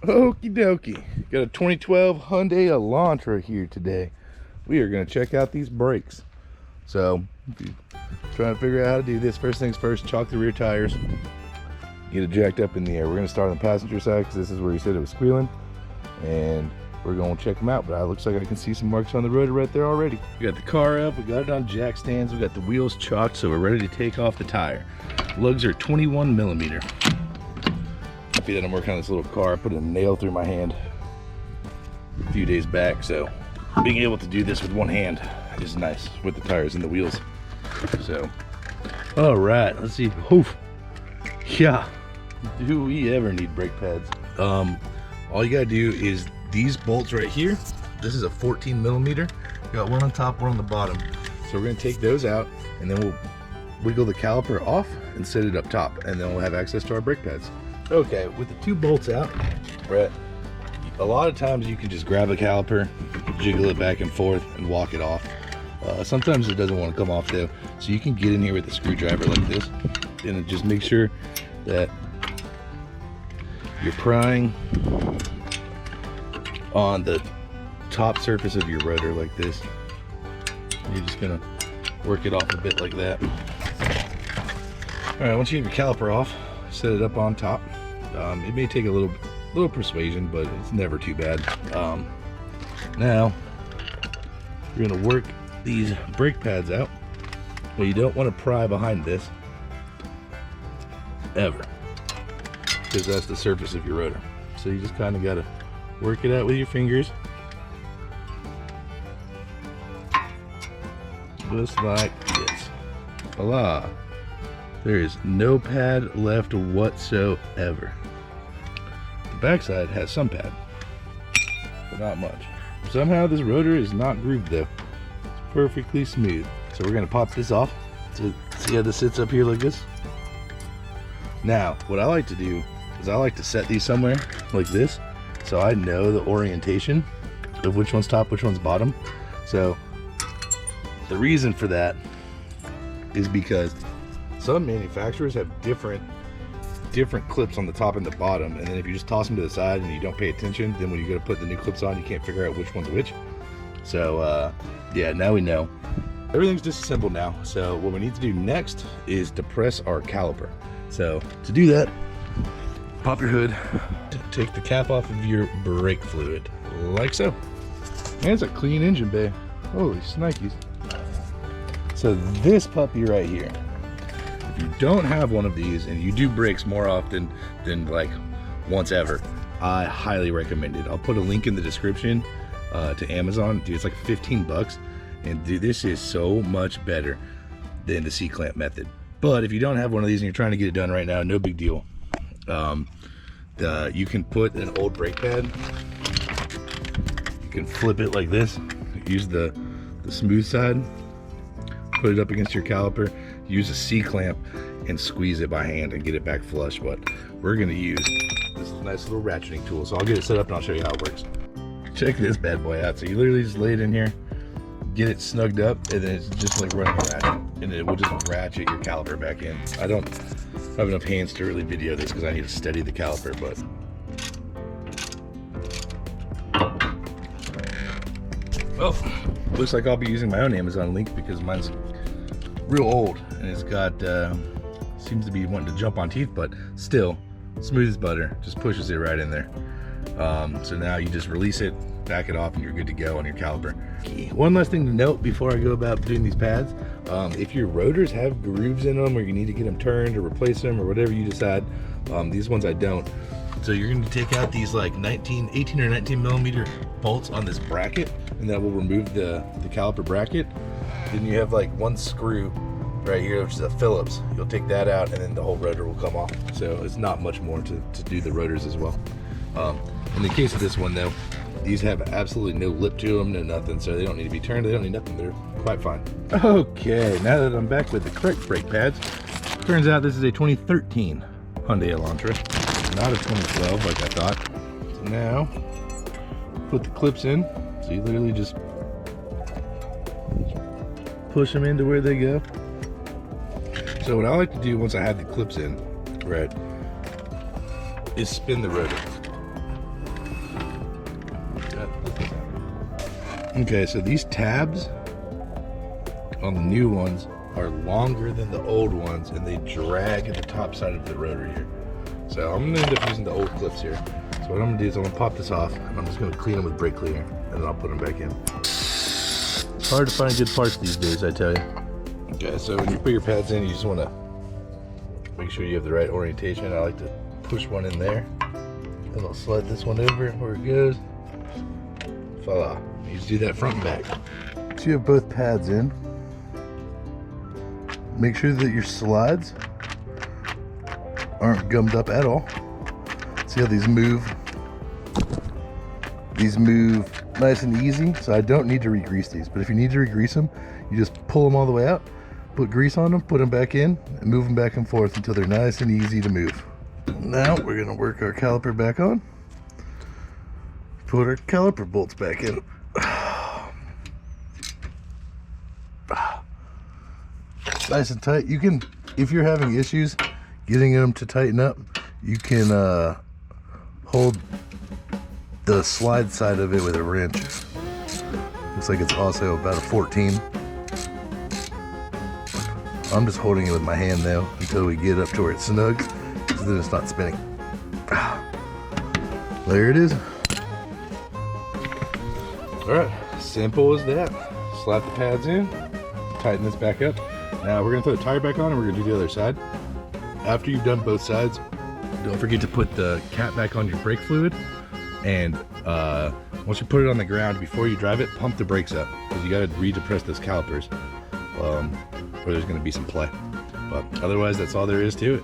Okie dokie. Got a 2012 Hyundai Elantra here today. We are going to check out these brakes. So, if you're trying to figure out how to do this, first things first, chalk the rear tires. Get it jacked up in the air. We're going to start on the passenger side because this is where he said it was squealing. And we're going to check them out. But it looks like I can see some marks on the rotor right there already. We got the car up. We got it on jack stands. We got the wheels chalked, so we're ready to take off the tire. Lugs are 21 millimeter. Happy that I'm working on this little car. I put a nail through my hand a few days back, so being able to do this with one hand is nice with the tires and the wheels. So, all right, let's see. Oof. Yeah, do we ever need brake pads? All you gotta do is these bolts right here. This is a 14 millimeter. Got one on top, one on the bottom. So we're gonna take those out, and then we'll wiggle the caliper off and set it up top, and then we'll have access to our brake pads. Okay, with the two bolts out, Brett, a lot of times you can just grab a caliper, jiggle it back and forth, and walk it off. Sometimes it doesn't want to come off though, so you can get in here with a screwdriver like this, and just make sure that you're prying on the top surface of your rotor like this. You're just gonna work it off a bit like that. All right, once you have your caliper off, set it up on top. It may take a little persuasion, but it's never too bad. Now you're gonna work these brake pads out, but you don't want to pry behind this ever, because that's the surface of your rotor. So you just kind of got to work it out with your fingers, just like this. Voila! There is no pad left whatsoever. The backside has some pad, but not much. Somehow this rotor is not grooved though. It's perfectly smooth. So we're gonna pop this off. So see how this sits up here like this? Now, what I like to do is I like to set these somewhere like this, so I know the orientation of which one's top, which one's bottom. So the reason for that is because some manufacturers have different clips on the top and the bottom, and then if you just toss them to the side and you don't pay attention, then when you go to put the new clips on, you can't figure out which one's which. So yeah, now we know. Everything's disassembled now, so what we need to do next is depress our caliper. So to do that, pop your hood, take the cap off of your brake fluid, like so. And it's a clean engine bay. Holy snikes. So this puppy right here, if you don't have one of these and you do brakes more often than like once ever, I highly recommend it. I'll put a link in the description to Amazon. Dude, it's like 15 bucks. And dude, this is so much better than the C-clamp method. But if you don't have one of these and you're trying to get it done right now, no big deal. You can put an old brake pad. You can flip it like this. Use the smooth side. Put it up against your caliper. Use a C-clamp and squeeze it by hand and get it back flush. But we're gonna use this nice little ratcheting tool. So I'll get it set up and I'll show you how it works. Check this bad boy out. So you literally just lay it in here, get it snugged up, and then it's just like running a ratchet, and it will just ratchet your caliper back in. I don't have enough hands to really video this because I need to steady the caliper, but well, looks like I'll be using my own Amazon link because mine's real old and it's got seems to be wanting to jump on teeth, but still smooth as butter. Just pushes it right in there. So now you just release it, back it off, and you're good to go on your caliper. One last thing to note before I go about doing these pads, if your rotors have grooves in them or you need to get them turned or replace them or whatever you decide, these ones I don't. So you're going to take out these like 18 or 19 millimeter bolts on this bracket, and that will remove the caliper bracket. Then you have like one screw right here, which is a Phillips. You'll take that out and then the whole rotor will come off. So it's not much more to do the rotors as well. In the case of this one though, these have absolutely no lip to them, no nothing, so they don't need to be turned, they don't need nothing, they're quite fine. Okay, now that I'm back with the correct brake pads, turns out this is a 2013 Hyundai Elantra, not a 2012 like I thought. So now, put the clips in, so you literally just push them into where they go. So what I like to do once I have the clips in, right, is spin the rotor. Okay, so these tabs on the new ones are longer than the old ones, and they drag at the top side of the rotor here. So I'm gonna end up using the old clips here. So what I'm gonna do is I'm gonna pop this off, and I'm just gonna clean them with brake cleaner, and then I'll put them back in. It's hard to find good parts these days, I tell you. Okay, so when you put your pads in, you just wanna make sure you have the right orientation. I like to push one in there, then I'll slide this one over where it goes. Voila. You just do that front and back. So you have both pads in. Make sure that your slides aren't gummed up at all. See how these move? These move nice and easy, so I don't need to re-grease these. But if you need to re-grease them, you just pull them all the way out, put grease on them, put them back in, and move them back and forth until they're nice and easy to move. Now we're gonna work our caliper back on. Put our caliper bolts back in. Nice and tight. You can, if you're having issues getting them to tighten up, you can hold the slide side of it with a wrench. Looks like it's also about a 14. I'm just holding it with my hand now until we get up to where it's snug, so then it's not spinning. There it is. Alright, simple as that. Slap the pads in, tighten this back up. Now we're going to throw the tire back on and we're going to do the other side. After you've done both sides, don't forget to put the cap back on your brake fluid. And once you put it on the ground, before you drive it, pump the brakes up, because you got to re-depress those calipers, or there's going to be some play. But otherwise, that's all there is to it.